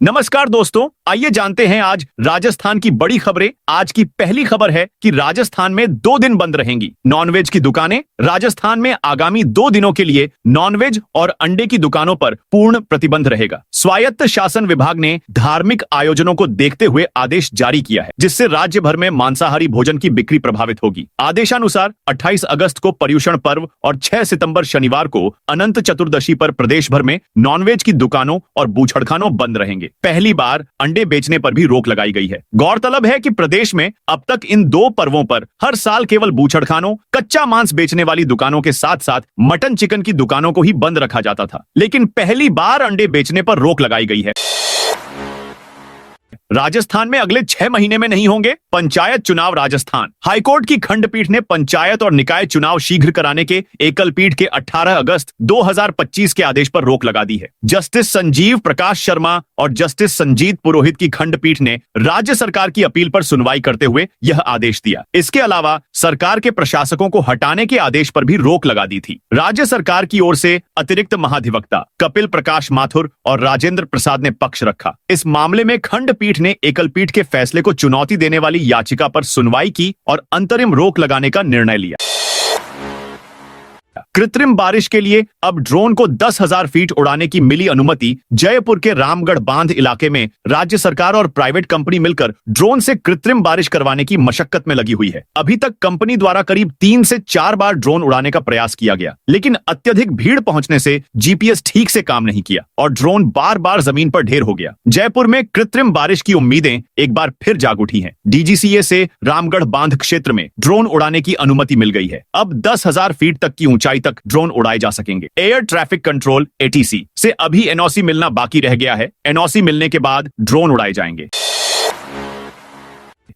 नमस्कार दोस्तों, आइए जानते हैं आज राजस्थान की बड़ी खबरें। आज की पहली खबर है कि राजस्थान में 2 दिन बंद रहेंगी नॉनवेज की दुकानें। राजस्थान में आगामी 2 दिनों के लिए नॉनवेज और अंडे की दुकानों पर पूर्ण प्रतिबंध रहेगा। स्वायत्त शासन विभाग ने धार्मिक आयोजनों को देखते हुए आदेश जारी किया है, जिससे राज्य भर में मांसाहारी भोजन की बिक्री प्रभावित होगी। आदेशानुसार 28 अगस्त को पर्युषण पर्व और 6 सितंबर शनिवार को अनंत चतुर्दशी पर प्रदेश भर में नॉनवेज की दुकानों और बूचड़खानों बंद रहेंगे। पहली बार अंडे बेचने पर भी रोक लगाई गई है। गौरतलब है कि प्रदेश में अब तक इन 2 पर्वों पर हर साल केवल बूचड़खानों, कच्चा मांस बेचने वाली दुकानों के साथ साथ मटन चिकन की दुकानों को ही बंद रखा जाता था, लेकिन पहली बार अंडे बेचने पर रोक लगाई गई है। राजस्थान में अगले 6 महीने में नहीं होंगे पंचायत चुनाव। राजस्थान हाईकोर्ट की खंडपीठ ने पंचायत और निकाय चुनाव शीघ्र कराने के एकल पीठ के 18 अगस्त 2025 के आदेश पर रोक लगा दी है। जस्टिस संजीव प्रकाश शर्मा और जस्टिस संजीत पुरोहित की खंडपीठ ने राज्य सरकार की अपील पर सुनवाई करते हुए यह आदेश दिया। इसके अलावा सरकार के प्रशासकों को हटाने के आदेश पर भी रोक लगा दी थी। राज्य सरकार की ओर से अतिरिक्त महाधिवक्ता कपिल प्रकाश माथुर और राजेंद्र प्रसाद ने पक्ष रखा। इस मामले में खंडपीठ ने एकल पीठ के फैसले को चुनौती देने वाली याचिका पर सुनवाई की और अंतरिम रोक लगाने का निर्णय लिया। कृत्रिम बारिश के लिए अब ड्रोन को 10,000 फीट उड़ाने की मिली अनुमति। जयपुर के रामगढ़ बांध इलाके में राज्य सरकार और प्राइवेट कंपनी मिलकर ड्रोन से कृत्रिम बारिश करवाने की मशक्कत में लगी हुई है। अभी तक कंपनी द्वारा करीब 3 से 4 बार ड्रोन उड़ाने का प्रयास किया गया, लेकिन अत्यधिक भीड़ पहुंचने से जीपीएस ठीक से काम नहीं किया और ड्रोन बार बार जमीन पर ढेर हो गया। जयपुर में कृत्रिम बारिश की उम्मीदें एक बार फिर जाग उठी हैं। डीजीसीए से रामगढ़ बांध क्षेत्र में ड्रोन उड़ाने की अनुमति मिल गई है। अब 10,000 फीट तक की ऊंचाई तक ड्रोन उड़ाए जा सकेंगे। एयर ट्रैफिक कंट्रोल एटीसी से अभी एनओसी मिलना बाकी रह गया है। एनओसी मिलने के बाद ड्रोन उड़ाए जाएंगे।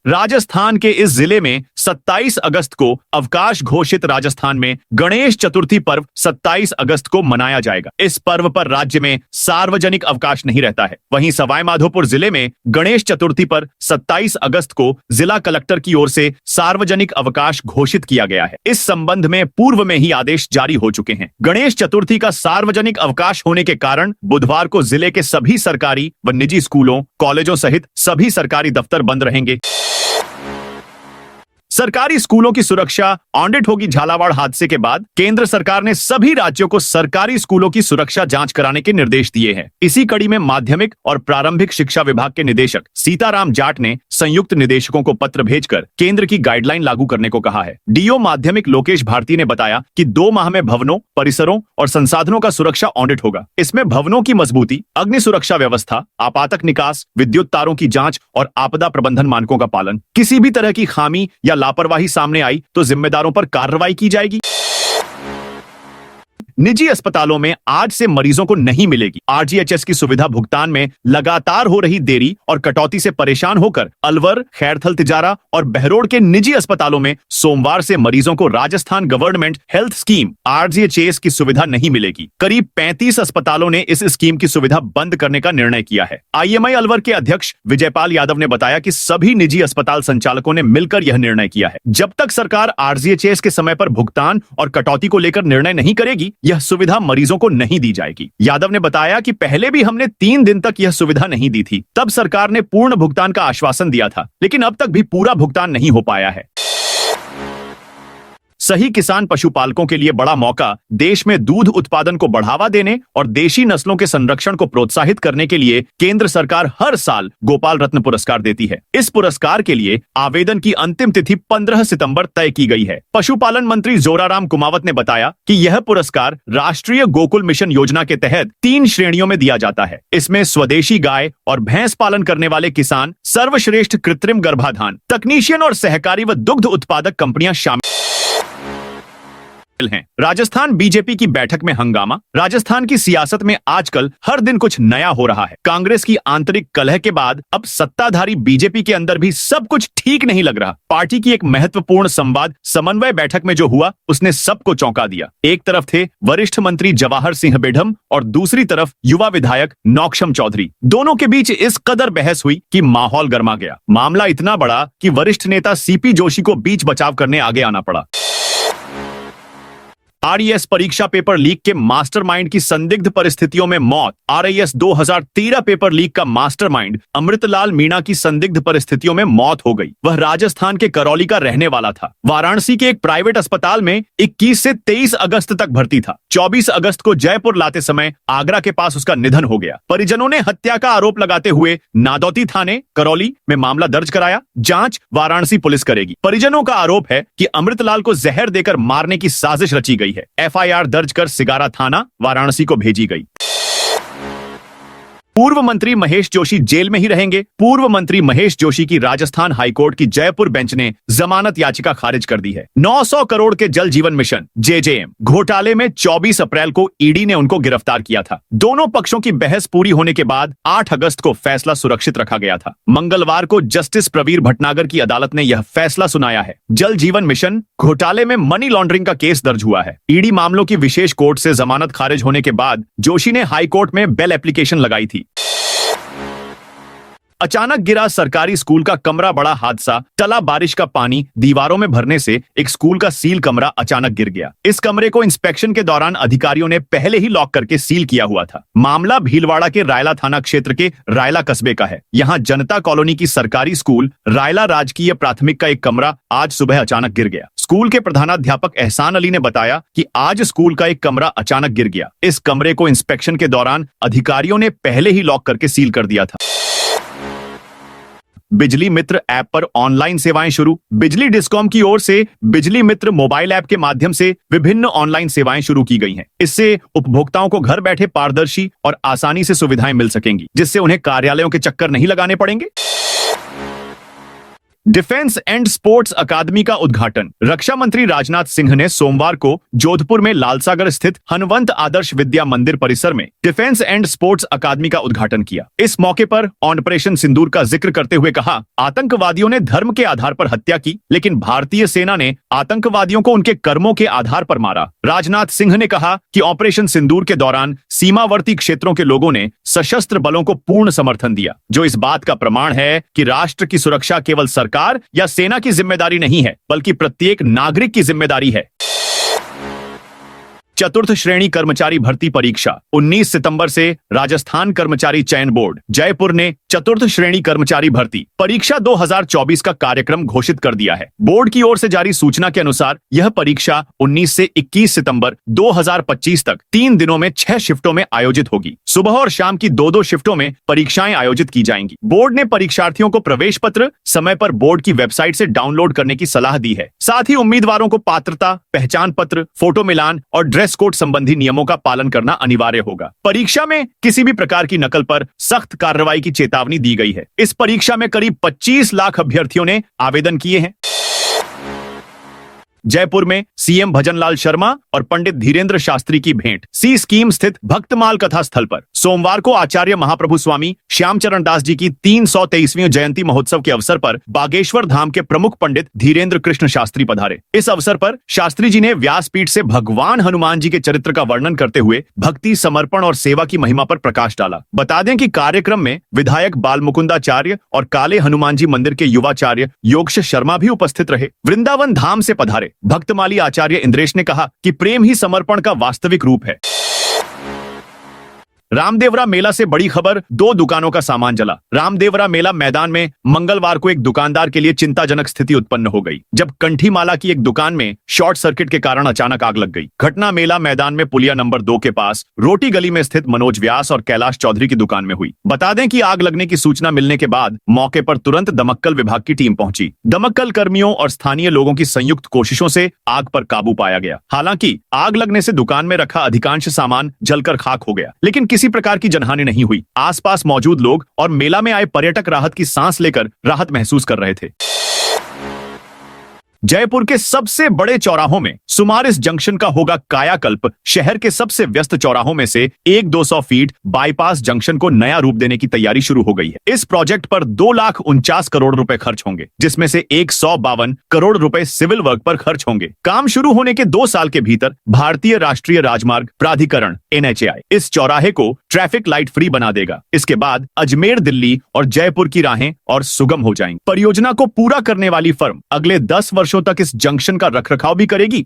राजस्थान के इस जिले में 27 अगस्त को अवकाश घोषित। राजस्थान में गणेश चतुर्थी पर्व 27 अगस्त को मनाया जाएगा। इस पर्व पर राज्य में सार्वजनिक अवकाश नहीं रहता है। वहीं सवाई माधोपुर जिले में गणेश चतुर्थी पर 27 अगस्त को जिला कलेक्टर की ओर से सार्वजनिक अवकाश घोषित किया गया है। इस संबंध में पूर्व में ही आदेश जारी हो चुके हैं। गणेश चतुर्थी का सार्वजनिक अवकाश होने के कारण बुधवार को जिले के सभी सरकारी व निजी स्कूलों, कॉलेजों सहित सभी सरकारी दफ्तर बंद रहेंगे। सरकारी स्कूलों की सुरक्षा ऑडिट होगी। झालावाड़ हादसे के बाद केंद्र सरकार ने सभी राज्यों को सरकारी स्कूलों की सुरक्षा जांच कराने के निर्देश दिए हैं। इसी कड़ी में माध्यमिक और प्रारंभिक शिक्षा विभाग के निदेशक सीताराम जाट ने संयुक्त निदेशकों को पत्र भेजकर केंद्र की गाइडलाइन लागू करने को कहा है। डीओ माध्यमिक लोकेश भारती ने बताया कि 2 माह में भवनों, परिसरों और संसाधनों का सुरक्षा ऑडिट होगा। इसमें भवनों की मजबूती, अग्नि सुरक्षा व्यवस्था, आपातक निकास, विद्युत तारों की जांच और आपदा प्रबंधन मानकों का पालन। किसी भी तरह की खामी या लापरवाही सामने आई तो जिम्मेदारों पर कार्रवाई की जाएगी। निजी अस्पतालों में आज से मरीजों को नहीं मिलेगी आरजीएचएस की सुविधा। भुगतान में लगातार हो रही देरी और कटौती से परेशान होकर अलवर, खैरथल तिजारा और बहरोड के निजी अस्पतालों में सोमवार से मरीजों को Rajasthan government health scheme RGHS की सुविधा नहीं मिलेगी। करीब 35 अस्पतालों ने इस स्कीम की सुविधा बंद करने का निर्णय किया है। आईएमआई अलवर के अध्यक्ष विजयपाल यादव ने बताया कि सभी निजी अस्पताल संचालकों ने मिलकर यह निर्णय किया है। जब तक सरकार आरजीएचएस के समय पर भुगतान और कटौती को लेकर निर्णय नहीं करेगी, यह सुविधा मरीजों को नहीं दी जाएगी। यादव ने बताया कि पहले भी हमने 3 दिन तक यह सुविधा नहीं दी थी। तब सरकार ने पूर्ण भुगतान का आश्वासन दिया था, लेकिन अब तक भी पूरा भुगतान नहीं हो पाया है। सही किसान पशुपालकों के लिए बड़ा मौका। देश में दूध उत्पादन को बढ़ावा देने और देशी नस्लों के संरक्षण को प्रोत्साहित करने के लिए केंद्र सरकार हर साल गोपाल रत्न पुरस्कार देती है। इस पुरस्कार के लिए आवेदन की अंतिम तिथि 15 सितंबर तय की गई है। पशुपालन मंत्री जोराराम कुमावत ने बताया कि यह पुरस्कार राष्ट्रीय गोकुल मिशन योजना के तहत 3 श्रेणियों में दिया जाता है। इसमें स्वदेशी गाय और भैंस पालन करने वाले किसान, सर्वश्रेष्ठ कृत्रिम गर्भाधान तकनीशियन और सहकारी व दुग्ध उत्पादक कंपनियां शामिल हैं। राजस्थान बीजेपी की बैठक में हंगामा। राजस्थान की सियासत में आजकल हर दिन कुछ नया हो रहा है। कांग्रेस की आंतरिक कलह के बाद अब सत्ताधारी बीजेपी के अंदर भी सब कुछ ठीक नहीं लग रहा। पार्टी की एक महत्वपूर्ण संवाद समन्वय बैठक में जो हुआ, उसने सबको चौंका दिया। एक तरफ थे वरिष्ठ मंत्री जवाहर सिंह बेढम और दूसरी तरफ युवा विधायक नौक्षम चौधरी। दोनों के बीच इस कदर बहस हुई कि माहौल गर्मा गया। मामला इतना बड़ा कि वरिष्ठ नेता सीपी जोशी को बीच बचाव करने आगे आना पड़ा। आरईएस परीक्षा पेपर लीक के मास्टरमाइंड की संदिग्ध परिस्थितियों में मौत। आरआईएस 2013 पेपर लीक का मास्टरमाइंड अमृतलाल मीणा की संदिग्ध परिस्थितियों में मौत हो गई। वह राजस्थान के करौली का रहने वाला था। वाराणसी के एक प्राइवेट अस्पताल में 21 से 23 अगस्त तक भर्ती था। 24 अगस्त को जयपुर लाते समय आगरा के पास उसका निधन हो गया। परिजनों ने हत्या का आरोप लगाते हुए नादौती थाने करौली में मामला दर्ज कराया। जांच वाराणसी पुलिस करेगी। परिजनों का आरोप है कि अमृतलाल को जहर देकर मारने की साजिश रची गई है। एफआईआर दर्ज कर सिगारा थाना वाराणसी को भेजी गई। पूर्व मंत्री महेश जोशी जेल में ही रहेंगे। पूर्व मंत्री महेश जोशी की राजस्थान हाईकोर्ट की जयपुर बेंच ने जमानत याचिका खारिज कर दी है। 900 करोड़ के जल जीवन मिशन जेजेएम घोटाले में 24 अप्रैल को ईडी ने उनको गिरफ्तार किया था। दोनों पक्षों की बहस पूरी होने के बाद 8 अगस्त को फैसला सुरक्षित रखा गया था। मंगलवार को जस्टिस प्रवीर भटनागर की अदालत ने यह फैसला सुनाया है। जल जीवन मिशन घोटाले में मनी लॉन्ड्रिंग का केस दर्ज हुआ है। ईडी मामलों की विशेष कोर्ट से जमानत खारिज होने के बाद जोशी ने हाईकोर्ट में बेल एप्लीकेशन लगाई थी। अचानक गिरा सरकारी स्कूल का कमरा, बड़ा हादसा टला। बारिश का पानी दीवारों में भरने से एक स्कूल का सील कमरा अचानक गिर गया। इस कमरे को इंस्पेक्शन के दौरान अधिकारियों ने पहले ही लॉक करके सील किया हुआ था। मामला भीलवाड़ा के रायला थाना क्षेत्र के रायला कस्बे का है। यहाँ जनता कॉलोनी की सरकारी स्कूल रायला राजकीय प्राथमिक का एक कमरा आज सुबह अचानक गिर गया। स्कूल के प्रधानाध्यापक एहसान अली ने बताया कि आज स्कूल का एक कमरा अचानक गिर गया। इस कमरे को इंस्पेक्शन के दौरान अधिकारियों ने पहले ही लॉक करके सील कर दिया था। बिजली मित्र ऐप पर ऑनलाइन सेवाएं शुरू। बिजली डिस्कॉम की ओर से बिजली मित्र मोबाइल ऐप के माध्यम से विभिन्न ऑनलाइन सेवाएं शुरू की गई हैं। इससे उपभोक्ताओं को घर बैठे पारदर्शी और आसानी से सुविधाएं मिल सकेंगी, जिससे उन्हें कार्यालयों के चक्कर नहीं लगाने पड़ेंगे। डिफेंस एंड स्पोर्ट्स अकादमी का उद्घाटन। रक्षा मंत्री राजनाथ सिंह ने सोमवार को जोधपुर में लालसागर स्थित हनुवंत आदर्श विद्या मंदिर परिसर में डिफेंस एंड स्पोर्ट्स अकादमी का उद्घाटन किया। इस मौके पर ऑपरेशन सिंदूर का जिक्र करते हुए कहा, आतंकवादियों ने धर्म के आधार पर हत्या की, लेकिन भारतीय सेना ने आतंकवादियों को उनके कर्मों के आधार पर मारा। राजनाथ सिंह ने कहा कि ऑपरेशन सिंदूर के दौरान सीमावर्ती क्षेत्रों के लोगों ने सशस्त्र बलों को पूर्ण समर्थन दिया, जो इस बात का प्रमाण है कि राष्ट्र की सुरक्षा केवल सरकार या सेना की जिम्मेदारी नहीं है, बल्कि प्रत्येक नागरिक की जिम्मेदारी है। चतुर्थ श्रेणी कर्मचारी भर्ती परीक्षा 19 सितंबर से राजस्थान कर्मचारी चयन बोर्ड जयपुर ने चतुर्थ श्रेणी कर्मचारी भर्ती परीक्षा 2024 का कार्यक्रम घोषित कर दिया है। बोर्ड की ओर से जारी सूचना के अनुसार यह परीक्षा 19 से 21 सितंबर 2025 तक 3 दिनों में 6 शिफ्टों में आयोजित होगी। सुबह और शाम की 2-2 शिफ्टों में परीक्षाएं आयोजित की जाएंगी। बोर्ड ने परीक्षार्थियों को प्रवेश पत्र समय पर बोर्ड की वेबसाइट से डाउनलोड करने की सलाह दी है। साथ ही उम्मीदवारों को पात्रता, पहचान पत्र, फोटो मिलान और ड्रेस कोड संबंधी नियमों का पालन करना अनिवार्य होगा। परीक्षा में किसी भी प्रकार की नकल पर सख्त कार्रवाई की चेतावनी दी गई है। इस परीक्षा में करीब 25 लाख अभ्यर्थियों ने आवेदन किए हैं। जयपुर में सीएम भजनलाल शर्मा और पंडित धीरेन्द्र शास्त्री की भेंट। सी स्कीम स्थित भक्तमाल कथा स्थल पर सोमवार को आचार्य महाप्रभु स्वामी श्यामचरण दास जी की 323वीं जयंती महोत्सव के अवसर पर बागेश्वर धाम के प्रमुख पंडित धीरेन्द्र कृष्ण शास्त्री पधारे। इस अवसर पर शास्त्री जी ने व्यासपीठ से भगवान हनुमान जी के चरित्र का वर्णन करते हुए भक्ति, समर्पण और सेवा की महिमा पर प्रकाश डाला। बता दें कि कार्यक्रम में विधायक बालमुकुंदाचार्य और काले हनुमान जी मंदिर के युवाचार्य योगश शर्मा भी उपस्थित रहे। वृंदावन धाम से पधारे भक्तमाली आचार्य इंद्रेश ने कहा कि प्रेम ही समर्पण का वास्तविक रूप है। रामदेवरा मेला से बड़ी खबर, 2 दुकानों का सामान जला। रामदेवरा मेला मैदान में मंगलवार को एक दुकानदार के लिए चिंताजनक स्थिति उत्पन्न हो गई, जब कंठीमाला की एक दुकान में शॉर्ट सर्किट के कारण अचानक आग लग गई। घटना मेला मैदान में पुलिया नंबर 2 के पास रोटी गली में स्थित मनोज व्यास और कैलाश चौधरी की दुकान में हुई। बता दें कि आग लगने की सूचना मिलने के बाद मौके पर तुरंत दमक्कल विभाग की टीम पहुंची। दमक्कल कर्मियों और स्थानीय लोगों की संयुक्त कोशिशों से आग पर काबू पाया गया। हालांकि आग लगने से दुकान में रखा अधिकांश सामान जलकर खाक हो गया, लेकिन किसी प्रकार की जनहानि नहीं हुई। आसपास मौजूद लोग और मेला में आए पर्यटक राहत की सांस लेकर राहत महसूस कर रहे थे। जयपुर के सबसे बड़े चौराहों में सुमारिस जंक्शन का होगा कायाकल्प। शहर के सबसे व्यस्त चौराहों में से एक 200 फीट बाईपास जंक्शन को नया रूप देने की तैयारी शुरू हो गई है। इस प्रोजेक्ट पर 2,49 करोड़ रुपए खर्च होंगे, जिसमें से 152 करोड़ रुपए सिविल वर्क पर खर्च होंगे। काम शुरू होने के 2 साल के भीतर भारतीय राष्ट्रीय राजमार्ग प्राधिकरण NHAI इस चौराहे को ट्रैफिक लाइट फ्री बना देगा। इसके बाद अजमेर, दिल्ली और जयपुर की राहें और सुगम हो जाएंगी। परियोजना को पूरा करने वाली फर्म अगले 10 वर्षों तक इस जंक्शन का रखरखाव भी करेगी।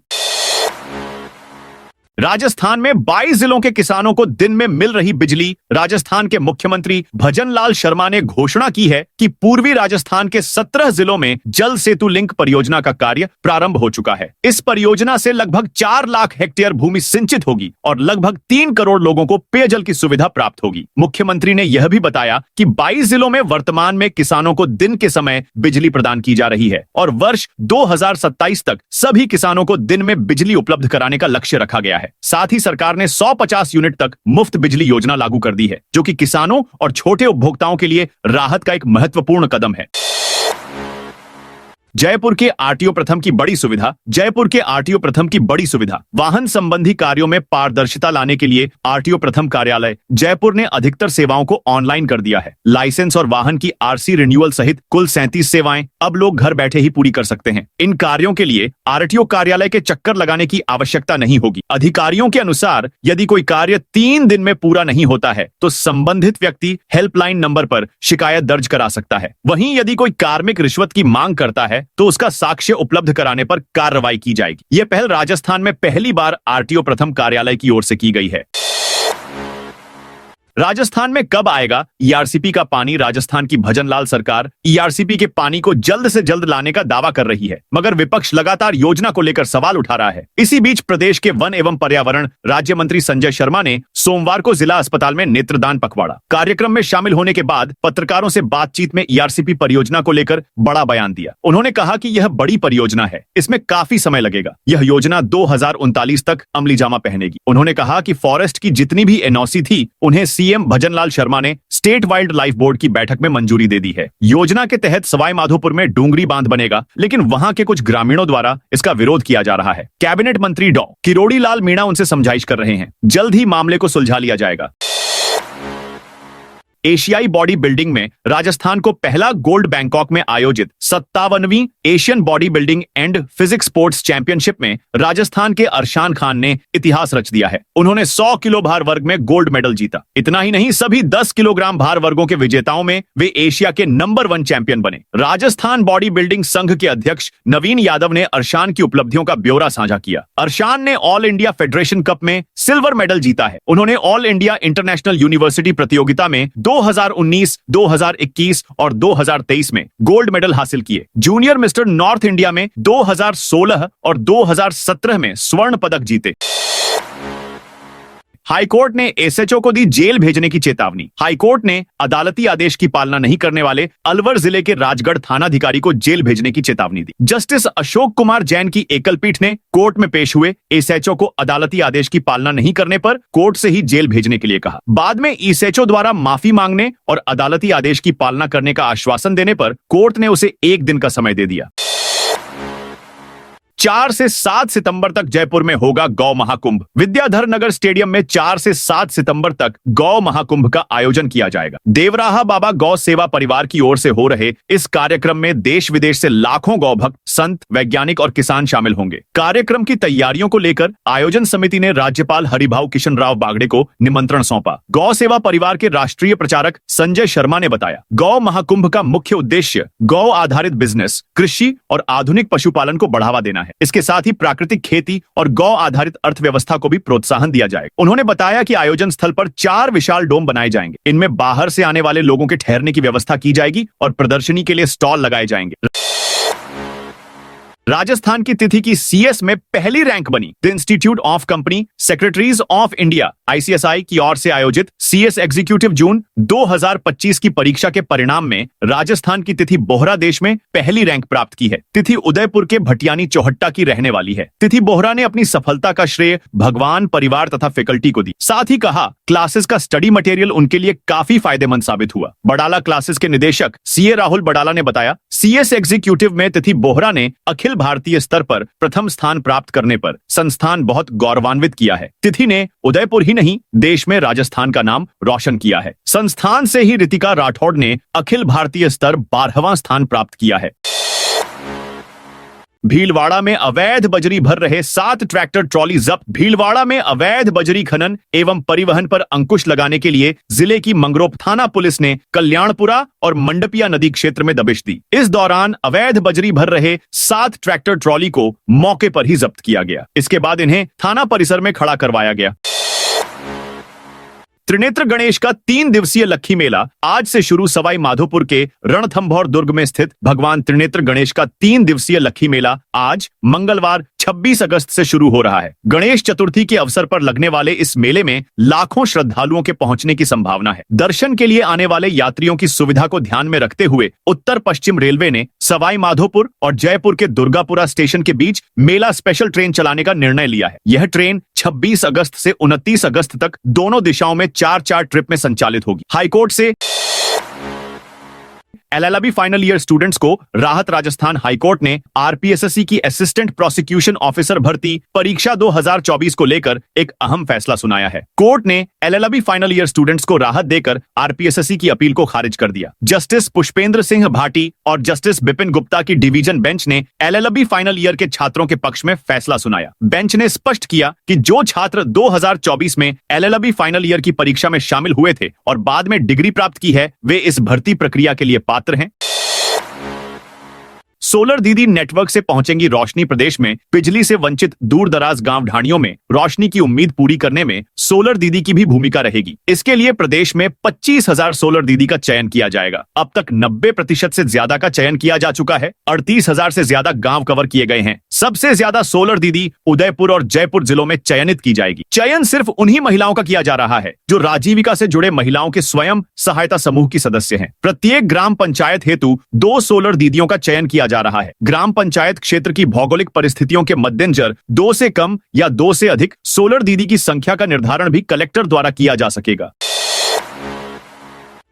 राजस्थान में 22 जिलों के किसानों को दिन में मिल रही बिजली। राजस्थान के मुख्यमंत्री भजनलाल शर्मा ने घोषणा की है कि पूर्वी राजस्थान के 17 जिलों में जल सेतु लिंक परियोजना का कार्य प्रारंभ हो चुका है। इस परियोजना से लगभग 4 लाख हेक्टेयर भूमि सिंचित होगी और लगभग 3 करोड़ लोगों को पेयजल की सुविधा प्राप्त होगी। मुख्यमंत्री ने यह भी बताया कि 22 जिलों में वर्तमान में किसानों को दिन के समय बिजली प्रदान की जा रही है और वर्ष 2027 तक सभी किसानों को दिन में बिजली उपलब्ध कराने का लक्ष्य रखा गया है। साथ ही सरकार ने 150 यूनिट तक मुफ्त बिजली योजना लागू कर दी है, जो कि किसानों और छोटे उपभोक्ताओं के लिए राहत का एक महत्वपूर्ण कदम है। जयपुर के आरटीओ प्रथम की बड़ी सुविधा। जयपुर के आरटीओ प्रथम की बड़ी सुविधा। वाहन संबंधी कार्यों में पारदर्शिता लाने के लिए आरटीओ प्रथम कार्यालय जयपुर ने अधिकतर सेवाओं को ऑनलाइन कर दिया है। लाइसेंस और वाहन की आरसी रिन्यूअल सहित कुल 37 सेवाएं अब लोग घर बैठे ही पूरी कर सकते हैं। इन कार्यों के लिए आरटीओ कार्यालय के चक्कर लगाने की आवश्यकता नहीं होगी। अधिकारियों के अनुसार यदि कोई कार्य 3 दिन में पूरा नहीं होता है तो संबंधित व्यक्ति हेल्पलाइन नंबर पर शिकायत दर्ज करा सकता है। वहीं यदि कोई कार्मिक रिश्वत की मांग करता है तो उसका साक्ष्य उपलब्ध कराने पर कार्रवाई की जाएगी। यह पहल राजस्थान में पहली बार आरटीओ प्रथम कार्यालय की ओर से की गई है। राजस्थान में कब आएगा ईआरसीपी का पानी। राजस्थान की भजनलाल सरकार ईआरसीपी के पानी को जल्द से जल्द लाने का दावा कर रही है, मगर विपक्ष लगातार योजना को लेकर सवाल उठा रहा है। इसी बीच प्रदेश के वन एवं पर्यावरण राज्य मंत्री संजय शर्मा ने सोमवार को जिला अस्पताल में नेत्रदान पखवाड़ा कार्यक्रम में शामिल होने के बाद पत्रकारों से बातचीत में ईआरसीपी परियोजना को लेकर बड़ा बयान दिया। उन्होंने कहा कि यह बड़ी परियोजना है, इसमें काफी समय लगेगा। यह योजना 2039 तक अमलीजामा पहनेगी। उन्होंने कहा कि फॉरेस्ट की जितनी भी एनओसी थी उन्हें सीएम भजनलाल शर्मा ने स्टेट वाइल्ड लाइफ बोर्ड की बैठक में मंजूरी दे दी है। योजना के तहत सवाई माधोपुर में डूंगरी बांध बनेगा, लेकिन वहां के कुछ ग्रामीणों द्वारा इसका विरोध किया जा रहा है। कैबिनेट मंत्री डॉ किरोड़ी लाल मीणा उनसे समझाइश कर रहे हैं। जल्द ही मामले को सुलझा लिया जाएगा। एशियाई बॉडी बिल्डिंग में राजस्थान को पहला गोल्ड बैंकॉक में आयोजित 57वीं Asian body building and physics sports championship में राजस्थान के अरशान खान ने इतिहास रच दिया है। उन्होंने 100 किलो भार वर्ग में गोल्ड मेडल जीता। इतना ही नहीं, सभी 10 किलोग्राम भार वर्गों के विजेताओं में वे एशिया के नंबर 1 चैंपियन बने। राजस्थान बॉडी बिल्डिंग संघ के अध्यक्ष नवीन यादव ने अरशान की उपलब्धियों का ब्यौरा साझा किया। अरशान ने ऑल इंडिया फेडरेशन कप में सिल्वर मेडल जीता है। उन्होंने ऑल इंडिया इंटरनेशनल यूनिवर्सिटी प्रतियोगिता में 2019, 2021 और 2023 में गोल्ड मेडल हासिल किए। जूनियर मिस्टर नॉर्थ इंडिया में 2016 और 2017 में स्वर्ण पदक जीते। हाईकोर्ट ने एसएचओ को दी जेल भेजने की चेतावनी। हाईकोर्ट ने अदालती आदेश की पालना नहीं करने वाले अलवर जिले के राजगढ़ थानाधिकारी को जेल भेजने की चेतावनी दी। जस्टिस अशोक कुमार जैन की एकल पीठ ने कोर्ट में पेश हुए एसएचओ को अदालती आदेश की पालना नहीं करने पर कोर्ट से ही जेल भेजने के लिए कहा। बाद में एसएचओ द्वारा माफी मांगने और अदालती आदेश की पालना करने का आश्वासन देने पर कोर्ट ने उसे 1 दिन का समय दे दिया। 4 से 7 सितंबर तक जयपुर में होगा गौ महाकुंभ। विद्याधर नगर स्टेडियम में 4 से 7 सितंबर तक गौ महाकुंभ का आयोजन किया जाएगा। देवराहा बाबा गौ सेवा परिवार की ओर से हो रहे इस कार्यक्रम में देश विदेश से लाखों गौ भक्त, संत, वैज्ञानिक और किसान शामिल होंगे। कार्यक्रम की तैयारियों को लेकर आयोजन समिति ने राज्यपाल हरिभाऊ किशन राव बागड़े को निमंत्रण सौंपा। गौ सेवा परिवार के राष्ट्रीय प्रचारक संजय शर्मा ने बताया, गौ महाकुंभ का मुख्य उद्देश्य गौ आधारित बिजनेस, कृषि और आधुनिक पशुपालन को बढ़ावा देना है। इसके साथ ही प्राकृतिक खेती और गौ आधारित अर्थव्यवस्था को भी प्रोत्साहन दिया जाएगा। उन्होंने बताया कि आयोजन स्थल पर 4 विशाल डोम बनाए जाएंगे। इनमें बाहर से आने वाले लोगों के ठहरने की व्यवस्था की जाएगी और प्रदर्शनी के लिए स्टॉल लगाए जाएंगे। राजस्थान की तिथि की सीएस में पहली रैंक बनी। The institute of company secretaries of India ICSI की ओर से आयोजित सीएस एग्जीक्यूटिव जून 2025 की परीक्षा के परिणाम में राजस्थान की तिथि बोहरा देश में पहली रैंक प्राप्त की है। तिथि उदयपुर के भटियानी चौहट्टा की रहने वाली है। तिथि बोहरा ने अपनी सफलता का श्रेय भगवान, परिवार तथा फैकल्टी को दी। साथ ही कहा, क्लासेस का स्टडी मटेरियल उनके लिए काफी फायदेमंद साबित हुआ। बडाला क्लासेस के निदेशक सीए राहुल बडाला ने बताया, सीएस एग्जीक्यूटिव में तिथि बोहरा ने अखिल भारतीय स्तर पर प्रथम स्थान प्राप्त करने पर संस्थान बहुत गौरवान्वित किया है। तिथि ने उदयपुर ही नहीं, देश में राजस्थान का नाम रोशन किया है। संस्थान से ही रितिका राठौड़ ने अखिल भारतीय स्तर 12वां स्थान प्राप्त किया है। भीलवाड़ा में अवैध बजरी भर रहे 7 ट्रैक्टर ट्रॉली जब्त। भीलवाड़ा में अवैध बजरी खनन एवं परिवहन पर अंकुश लगाने के लिए जिले की मंगरोप थाना पुलिस ने कल्याणपुरा और मंडपिया नदी क्षेत्र में दबिश दी। इस दौरान अवैध बजरी भर रहे 7 ट्रैक्टर ट्रॉली को मौके पर ही जब्त किया गया। इसके बाद इन्हें थाना परिसर में खड़ा करवाया गया। त्रिनेत्र गणेश का 3 दिवसीय लक्खी मेला आज से शुरू। सवाई माधोपुर के रणथंभौर दुर्ग में स्थित भगवान त्रिनेत्र गणेश का 3 दिवसीय लक्खी मेला आज मंगलवार 26 अगस्त से शुरू हो रहा है। गणेश चतुर्थी के अवसर पर लगने वाले इस मेले में लाखों श्रद्धालुओं के पहुंचने की संभावना है। दर्शन के लिए आने वाले यात्रियों की सुविधा को ध्यान में रखते हुए उत्तर पश्चिम रेलवे ने सवाई माधोपुर और जयपुर के दुर्गापुरा स्टेशन के बीच मेला स्पेशल ट्रेन चलाने का निर्णय लिया है। यह ट्रेन 26 अगस्त से 29 अगस्त तक दोनों दिशाओं में 4-4 ट्रिप में संचालित होगी। हाईकोर्ट से एलएलबी फाइनल ईयर स्टूडेंट्स को राहत। राजस्थान हाईकोर्ट ने आरपीएसएससी की असिस्टेंट प्रोसिक्यूशन ऑफिसर भर्ती परीक्षा 2024 को लेकर एक अहम फैसला सुनाया है। कोर्ट ने एलएलबी फाइनल ईयर स्टूडेंट्स को राहत देकर आरपीएसएससी की अपील को खारिज कर दिया। जस्टिस पुष्पेंद्र सिंह भाटी और जस्टिस बिपिन गुप्ता की डिवीजन बेंच ने एलएलबी फाइनल ईयर के छात्रों के पक्ष में फैसला सुनाया। बेंच ने स्पष्ट किया कि जो छात्र 2024 में एलएलबी फाइनल ईयर की परीक्षा में शामिल हुए थे और बाद में डिग्री प्राप्त की है, वे इस भर्ती प्रक्रिया के लिए पात्र हैं। सोलर दीदी नेटवर्क से पहुंचेंगी रोशनी। प्रदेश में बिजली से वंचित दूर दराज गांव ढाणियों में रोशनी की उम्मीद पूरी करने में सोलर दीदी की भी भूमिका रहेगी। इसके लिए प्रदेश में 25,000 सोलर दीदी का चयन किया जाएगा। अब तक 90% से ज्यादा का चयन किया जा चुका है। 38,000 से ज्यादा गांव कवर किए गए हैं। सबसे ज्यादा सोलर दीदी उदयपुर और जयपुर जिलों में चयनित की जाएगी। चयन सिर्फ उन्हीं महिलाओं का किया जा रहा है जो राजीविका से जुड़े महिलाओं के स्वयं सहायता समूह की सदस्य हैं। प्रत्येक ग्राम पंचायत हेतु 2 सोलर दीदियों का चयन किया जा रहा है। ग्राम पंचायत क्षेत्र की भौगोलिक परिस्थितियों के मद्देनजर 2 से कम या 2 से अधिक सोलर दीदी की संख्या का निर्धारण भी कलेक्टर द्वारा किया जा सकेगा।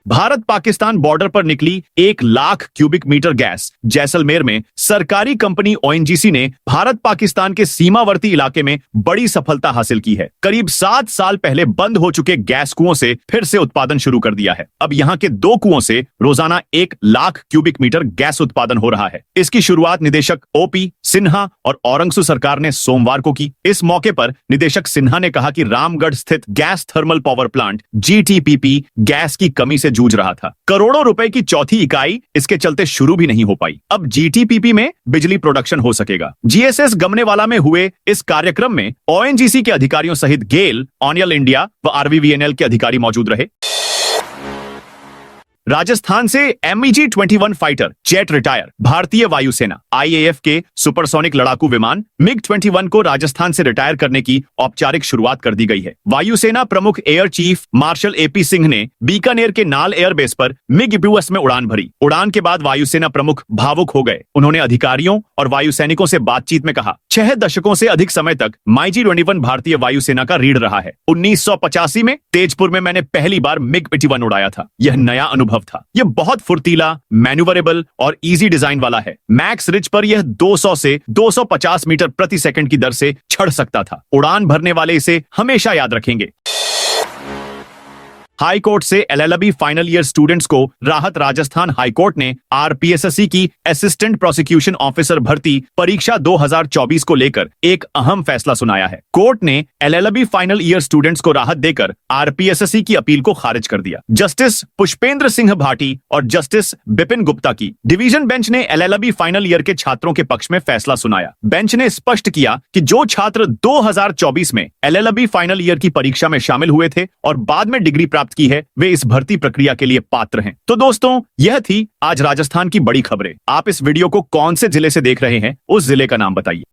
भारत पाकिस्तान बॉर्डर पर निकली 1 lakh cubic metre gas. Jaisalmer में सरकारी कंपनी ओएनजीसी ने भारत पाकिस्तान के सीमावर्ती इलाके में बड़ी सफलता हासिल की है। करीब 7 साल पहले बंद हो चुके गैस कुओं से फिर से उत्पादन शुरू कर दिया है। अब यहां के 2 कुओं से रोजाना 1 लाख क्यूबिक मीटर गैस उत्पादन हो रहा है। इसकी शुरुआत निदेशक ओपी सिन्हा और औरंगसू सरकार ने सोमवार को की। इस मौके पर निदेशक सिन्हा ने कहा कि रामगढ़ स्थित gas thermal power plant GTPP gas की कमी से जूझ रहा था। करोड़ों रुपए की चौथी इकाई इसके चलते शुरू भी नहीं हो पाई। अब जीटीपीपी में बिजली प्रोडक्शन हो सकेगा। जीएसएस गमनेवाला में हुए इस कार्यक्रम में ओएनजीसी के अधिकारियों सहित गेल, ऑनियल इंडिया व आरवीवीएनएल के अधिकारी मौजूद रहे। राजस्थान से MEG-21 फाइटर जेट रिटायर। भारतीय वायुसेना IAF के सुपरसोनिक लड़ाकू विमान MiG-21 को राजस्थान से रिटायर करने की औपचारिक शुरुआत कर दी गई है। वायुसेना प्रमुख air chief marshal AP Singh ने बीकानेर के नाल एयरबेस पर MiG-21 में उड़ान भरी। उड़ान के बाद वायुसेना प्रमुख भावुक हो गए। उन्होंने अधिकारियों और वायुसैनिकों से बातचीत में कहा, 6 दशकों से अधिक समय तक MiG-21 भारतीय वायुसेना का रीढ़ रहा है। 1985 में तेजपुर में मैंने पहली बार MiG-21 उड़ाया था। यह नया अनुभव था। यह बहुत फुर्तीला, मैन्यूवरेबल और इजी डिजाइन वाला है। मैक्स रिच पर यह 200 से 250 मीटर प्रति सेकंड की दर से चढ़ सकता था। उड़ान भरने वाले इसे हमेशा याद रखेंगे। हाई कोर्ट से एलएलबी फाइनल ईयर स्टूडेंट्स को राहत। राजस्थान हाई कोर्ट ने आरपीएसएससी की असिस्टेंट प्रोसिक्यूशन ऑफिसर भर्ती परीक्षा 2024 को लेकर एक अहम फैसला सुनाया है। कोर्ट ने एलएलबी फाइनल ईयर स्टूडेंट्स को राहत देकर आरपीएसएससी की अपील को खारिज कर दिया। जस्टिस पुष्पेंद्र सिंह भाटी और जस्टिस बिपिन गुप्ता की डिवीजन बेंच ने एलएलबी फाइनल ईयर के छात्रों के पक्ष में फैसला सुनाया। बेंच ने स्पष्ट किया कि जो छात्र 2024 में एलएलबी फाइनल ईयर की परीक्षा में शामिल हुए थे और बाद में डिग्री प्राप्त की है, वे इस भर्ती प्रक्रिया के लिए पात्र हैं। तो दोस्तों, यह थी आज राजस्थान की बड़ी खबरें। आप इस वीडियो को कौन से जिले से देख रहे हैं, उस जिले का नाम बताइए।